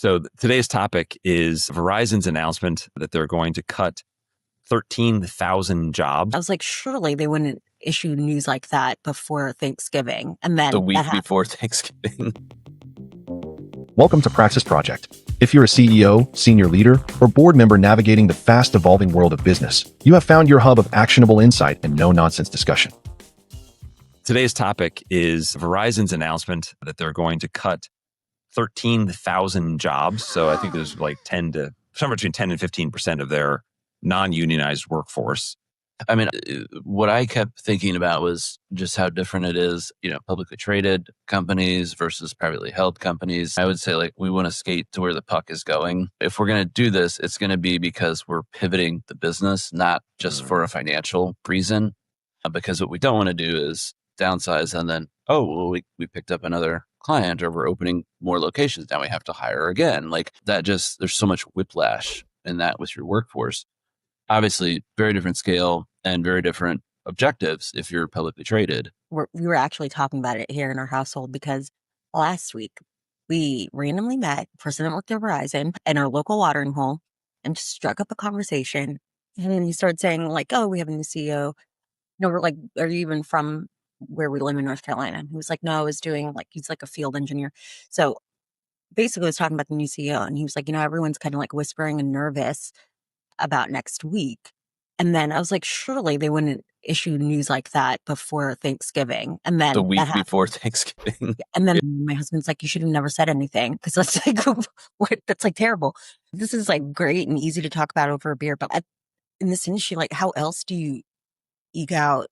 So today's topic is Verizon's announcement that they're going to cut 13,000 jobs. I was like, surely they wouldn't issue news like that before Thanksgiving. And then the week that happened. before Thanksgiving. Welcome to Praxis Project. If you're a CEO, senior leader, or board member navigating the fast-evolving world of business, you have found your hub of actionable insight and no-nonsense discussion. Today's topic is Verizon's announcement that they're going to cut 13,000 jobs. So I think there's like somewhere between 10 and 15% of their non-unionized workforce. I mean, what I kept thinking about was just how different it is, publicly traded companies versus privately held companies. I would say we want to skate to where the puck is going. If we're going to do this, it's going to be because we're pivoting the business, not just for a financial reason. Because what we don't want to do is downsize and then, we picked up another client or we're opening more locations. Now we have to hire again. There's so much whiplash in that with your workforce. Obviously, very different scale and very different objectives if you're publicly traded. We were actually talking about it here in our household because last week we randomly met a person that worked at Verizon in our local watering hole and just struck up a conversation. And then he started saying we have a new CEO. No, we're like, are you even from where we live in North Carolina? And he was like, no, I was doing he's like a field engineer. So basically I was talking about the new CEO and he was like, everyone's kind of whispering and nervous about next week. And then I was like, surely they wouldn't issue news like that before Thanksgiving. And then the week before Thanksgiving. And then my husband's like, you should have never said anything because that's that's terrible. This is great and easy to talk about over a beer. But in this industry, how else do you eke out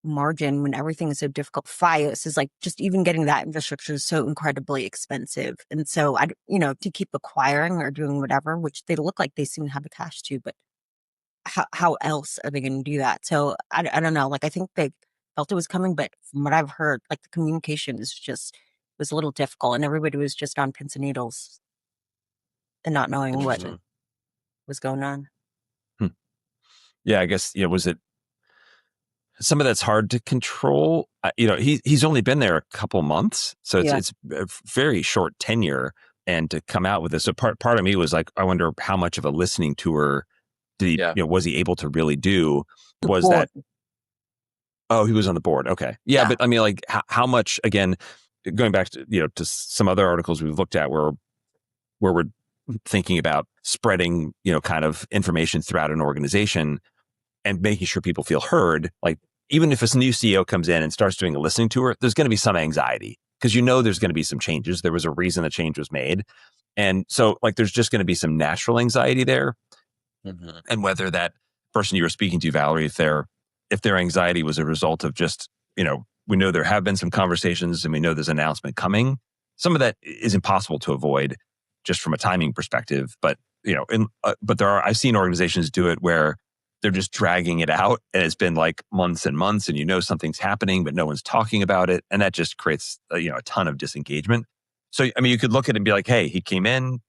margin when everything is so difficult? Fios is just even getting that infrastructure is so incredibly expensive. And so to keep acquiring or doing whatever, which they look like they seem to have the cash to, but how else are they going to do that? So I don't know. I think they felt it was coming, but from what I've heard, the communication was a little difficult and everybody was just on pins and needles and not knowing what was going on. Yeah, I guess, was it some of that's hard to control? He's only been there a couple months, so it's a very short tenure, and to come out with this. So part of me was I wonder how much of a listening tour did he, was he able to really do? Was that? Oh, he was on the board. Okay, yeah. But I mean, how much? Again, going back to to some other articles we've looked at where we're thinking about spreading kind of information throughout an organization and making sure people feel heard. Even if a new CEO comes in and starts doing a listening tour, there's going to be some anxiety because there's going to be some changes. There was a reason the change was made. And so there's just going to be some natural anxiety there. Mm-hmm. And whether that person you were speaking to, Valerie, if their anxiety was a result of just, we know there have been some conversations and we know there's an announcement coming. Some of that is impossible to avoid just from a timing perspective. But, but I've seen organizations do it where they're just dragging it out and it's been months and months and something's happening, but no one's talking about it. And that just creates a ton of disengagement. So, I mean, you could look at it and be like, hey, he came in,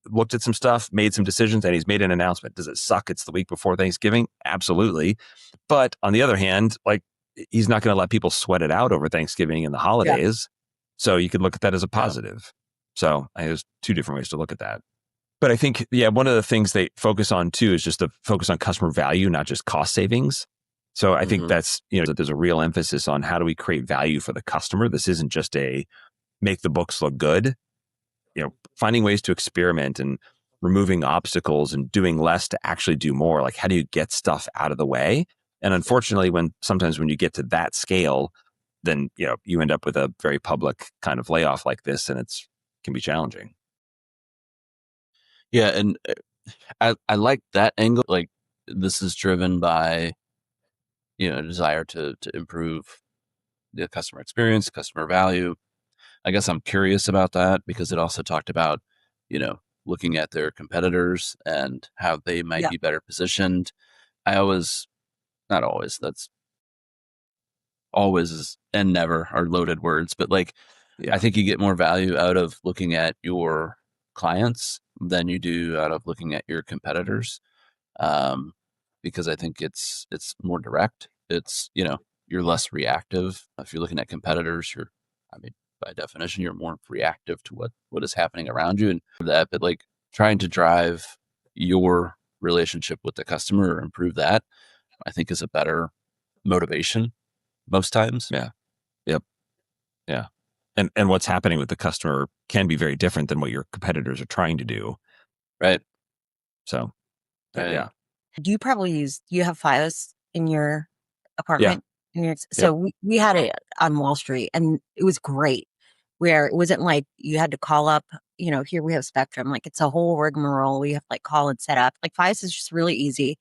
looked at some stuff, made some decisions, and he's made an announcement. Does it suck? It's the week before Thanksgiving? Absolutely. But on the other hand, he's not going to let people sweat it out over Thanksgiving and the holidays. Yeah. So you could look at that as a positive. So there's two different ways to look at that. But I think, one of the things they focus on too is just to focus on customer value, not just cost savings. So I think that's, that there's a real emphasis on how do we create value for the customer. This isn't just a make the books look good, finding ways to experiment and removing obstacles and doing less to actually do more. How do you get stuff out of the way? And unfortunately, sometimes when you get to that scale, then, you end up with a very public kind of layoff like this, and can be challenging. Yeah, and I like that angle. This is driven by, a desire to improve the customer experience, customer value. I guess I'm curious about that because it also talked about, looking at their competitors and how they might be better positioned. Not always, that's always and never are loaded words, but I think you get more value out of looking at your clients than you do out of looking at your competitors. Because I think it's more direct. It's, you're less reactive. If you're looking at competitors, by definition, you're more reactive to what is happening around you and that, but like trying to drive your relationship with the customer or improve that, I think is a better motivation most times. Yeah. Yep. Yeah. And what's happening with the customer can be very different than what your competitors are trying to do. Right. So, Right. yeah. Do you have FiOS in your Yeah. apartment? Yep. So we had it on Wall Street and it was great where it wasn't like you had to call up, here we have Spectrum. Like it's a whole rigmarole. We have to like call and set up. Like FiOS is just really easy.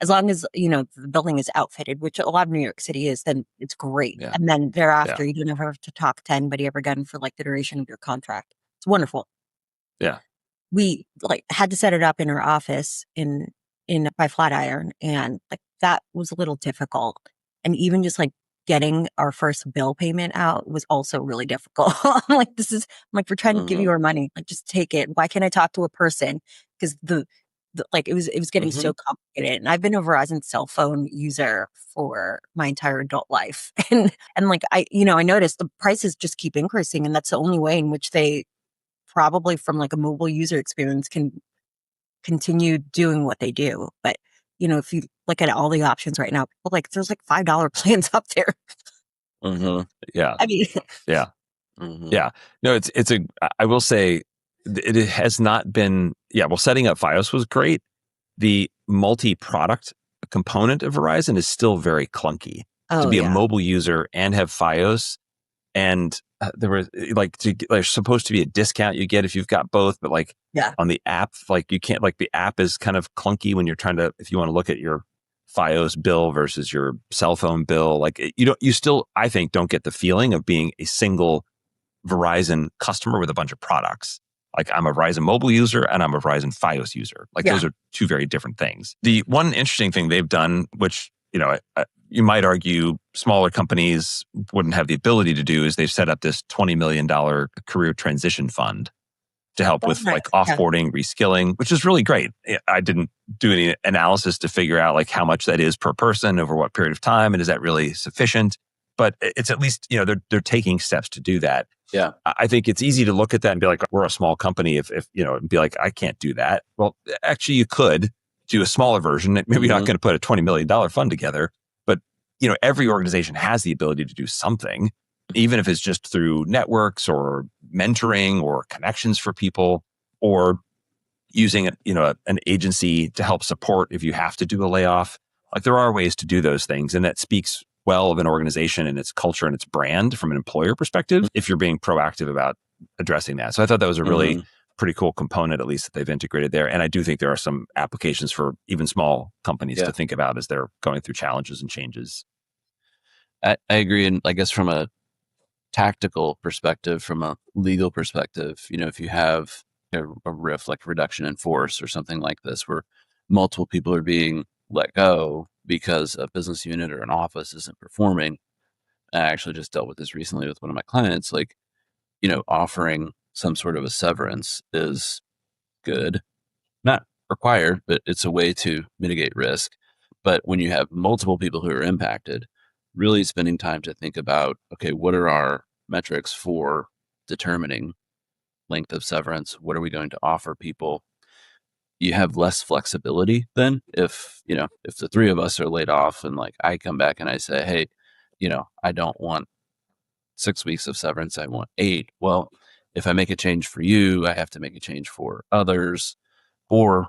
As long as, the building is outfitted, which a lot of New York City is, then it's great. Yeah. And then thereafter, Yeah. you don't ever have to talk to anybody ever again for like the duration of your contract. It's wonderful. Yeah. We like had to set it up in our office in by Flatiron, and like that was a little difficult. And even just like getting our first bill payment out was also really difficult. I'm like, we're trying to give you Mm-hmm. our money. Like, just take it. Why can't I talk to a person? Because like it was getting Mm-hmm. so complicated. And I've been a Verizon cell phone user for my entire adult life. And like I noticed the prices just keep increasing. And that's the only way in which they probably from like a mobile user experience can continue doing what they do. But if you look at all the options right now, people like there's like $5 plans up there. Mm-hmm. Yeah. I mean, Yeah. Mm-hmm. Yeah. No, I will say it has not been, yeah, well, setting up FiOS was great. The multi-product component of Verizon is still very clunky. To oh be a yeah, mobile user and have FiOS, and there was there's supposed to be a discount you get if you've got both, but like yeah, on the app, like you can't, like the app is kind of clunky when you're trying to, if you want to look at your FiOS bill versus your cell phone bill, like you still, I think, don't get the feeling of being a single Verizon customer with a bunch of products. Like I'm a Verizon mobile user and I'm a Verizon FiOS user. Like yeah. those are two very different things. The one interesting thing they've done, which, you might argue smaller companies wouldn't have the ability to do, is they've set up this $20 million career transition fund to help Oh, with nice. like Yeah. offboarding, reskilling, which is really great. I didn't do any analysis to figure out like how much that is per person over what period of time, and is that really sufficient? But it's at least, they're taking steps to do that. Yeah. I think it's easy to look at that and be like, we're a small company. If and be like, I can't do that. Well, actually, you could do a smaller version. Maybe you're not Mm-hmm. going to put a $20 million fund together, but every organization has the ability to do something, even if it's just through networks or mentoring or connections for people, or using an agency to help support if you have to do a layoff. Like there are ways to do those things, and that speaks well of an organization and its culture and its brand from an employer perspective if you're being proactive about addressing that. So I thought that was a really Mm-hmm. pretty cool component, at least, that they've integrated there. And I do think there are some applications for even small companies Yeah. to think about as they're going through challenges and changes. I agree. And I guess from a tactical perspective, from a legal perspective, if you have a RIF, like reduction in force or something like this, where multiple people are being let go because a business unit or an office isn't performing. I actually just dealt with this recently with one of my clients. Like, offering some sort of a severance is good, not required, but it's a way to mitigate risk. But when you have multiple people who are impacted, really spending time to think about, okay, what are our metrics for determining length of severance? What are we going to offer people? You have less flexibility then if the three of us are laid off and like I come back and I say, hey, I don't want 6 weeks of severance, I want 8. Well, if I make a change for you, I have to make a change for others, or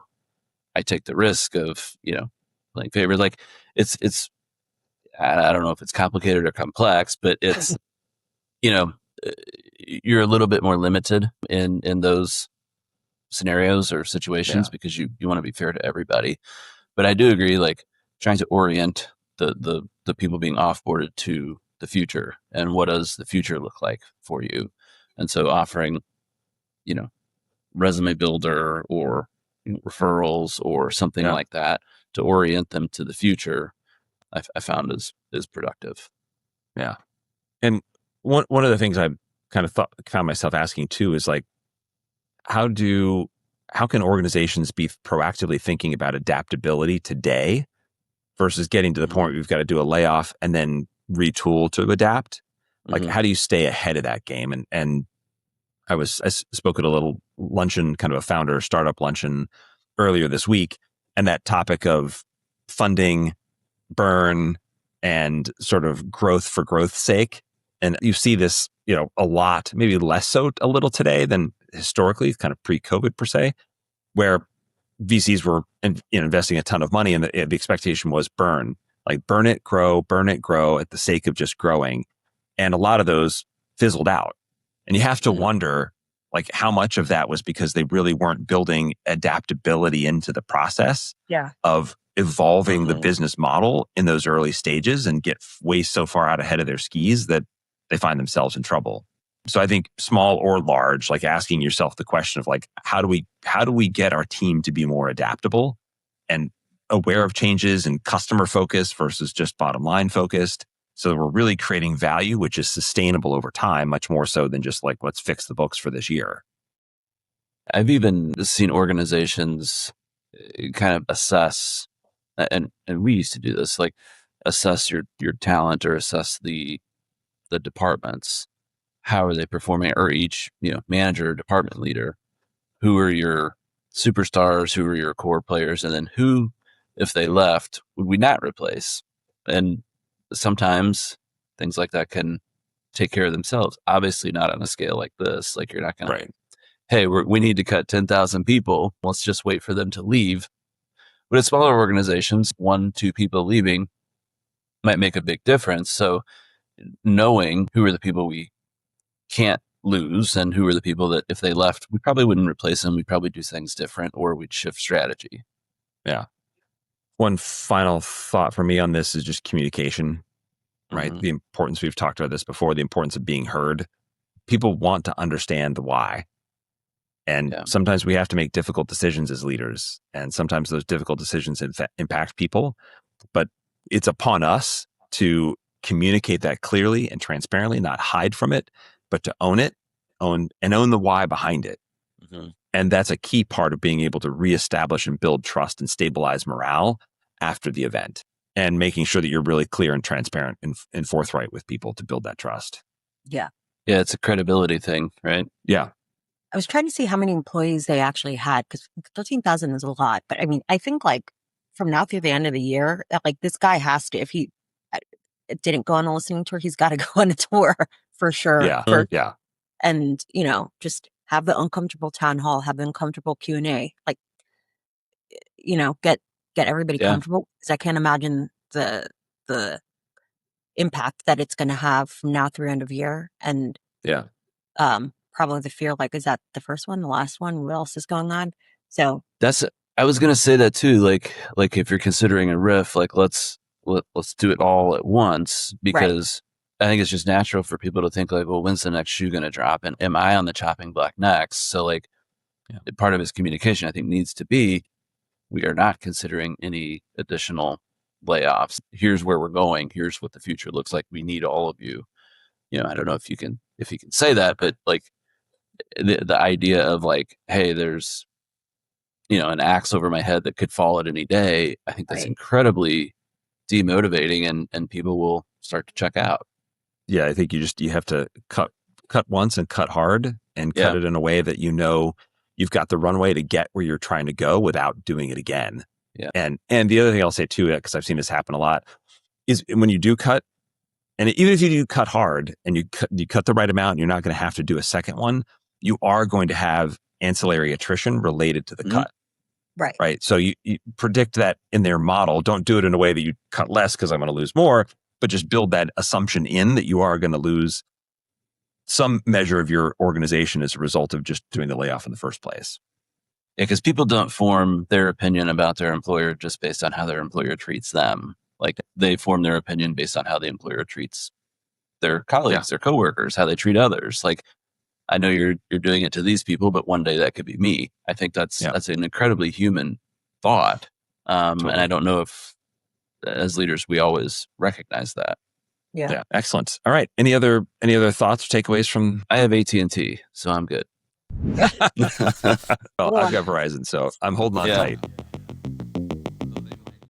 I take the risk of, playing favor. Like it's I don't know if it's complicated or complex, but it's, you know, uh, you're a little bit more limited in those scenarios or situations Yeah. because you want to be fair to everybody. But I do agree, like trying to orient the people being offboarded to the future and what does the future look like for you. And so offering, you know, resume builder or referrals or something Yeah. like that to orient them to the future, I found is productive. Yeah. And one of the things I kind of found myself asking too is like, how can organizations be proactively thinking about adaptability today versus getting to the point Mhm. where we've got to do a layoff and then retool to adapt? Like, how do you stay ahead of that game? And I spoke at a little luncheon, kind of a founder startup luncheon earlier this week, and that topic of funding, burn, and sort of growth for growth's sake. And you see this, a lot, maybe less so a little today than historically, kind of pre-COVID per se, where VCs were investing a ton of money, and the expectation was burn it, grow at the sake of just growing. And a lot of those fizzled out. And you have to wonder, like, how much of that was because they really weren't building adaptability into the process of evolving the business model in those early stages, and get way so far out ahead of their skis that they find themselves in trouble. So I think small or large, like asking yourself the question of like, how do we get our team to be more adaptable and aware of changes and customer focused versus just bottom line focused, so that we're really creating value, which is sustainable over time, much more so than just like, let's fix the books for this year. I've even seen organizations kind of assess, and we used to do this, like assess your talent or assess the departments. How are they performing? Or each, manager or department leader, who are your superstars? Who are your core players? And then who, if they left, would we not replace? And sometimes things like that can take care of themselves. Obviously not on a scale like this. Like, you're not going to, hey, we need to cut 10,000 people. Let's just wait for them to leave. But at smaller organizations, 1-2 people leaving might make a big difference. So knowing who are the people we can't lose and who are the people that if they left, we probably wouldn't replace them. We'd probably do things different, or we'd shift strategy. Yeah. One final thought for me on this is just communication, right? The importance, we've talked about this before, the importance of being heard. People want to understand the why. And sometimes we have to make difficult decisions as leaders. And sometimes those difficult decisions impact people. But it's upon us to communicate that clearly and transparently, not hide from it, but to own it, own the why behind it. And that's a key part of being able to reestablish and build trust and stabilize morale after the event, and making sure that you're really clear and transparent and forthright with people to build that trust. Yeah. Yeah, it's a credibility thing, right? Yeah. I was trying to see how many employees they actually had, because 13,000 is a lot. But I mean, I think like from now through the end of the year, like this guy has to, if he didn't go on a listening tour, he's got to go on a tour for sure. Yeah. And, just have the uncomfortable town hall, have the uncomfortable Q&A, like, get everybody comfortable. Because I can't imagine the impact that it's going to have from now through end of year. And probably the fear, like, is that the first one, the last one? What else is going on? So I was going to say that too. Like if you're considering a riff, like let's do it all at once, because I think it's just natural for people to think like, well, when's the next shoe going to drop? And am I on the chopping block next? So like part of his communication, I think, needs to be, we are not considering any additional layoffs. Here's where we're going. Here's what the future looks like. We need all of you. I don't know if you can say that, but like the idea of like, hey, there's, an axe over my head that could fall at any day. I think that's incredibly demotivating, and people will start to check out. Yeah. I think you have to cut once and cut hard, and cut it in a way that you've got the runway to get where you're trying to go without doing it again. Yeah. And the other thing I'll say too, because I've seen this happen a lot, is when you do cut, and even if you do cut hard and you cut the right amount, and you're not going to have to do a second one, you are going to have ancillary attrition related to the cut. Right. So you predict that in their model. Don't do it in a way that you cut less because I'm going to lose more, but just build that assumption in that you are going to lose some measure of your organization as a result of just doing the layoff in the first place. Yeah, because people don't form their opinion about their employer just based on how their employer treats them. Like, they form their opinion based on how the employer treats their colleagues, their coworkers, how they treat others. Like, I know you're doing it to these people, but one day that could be me. I think that's an incredibly human thought. And I don't know if as leaders we always recognize that. Yeah. Excellent. All right. Any other thoughts or takeaways from? I have AT&T, so I'm good. Well, I've got Verizon, so I'm holding on tight.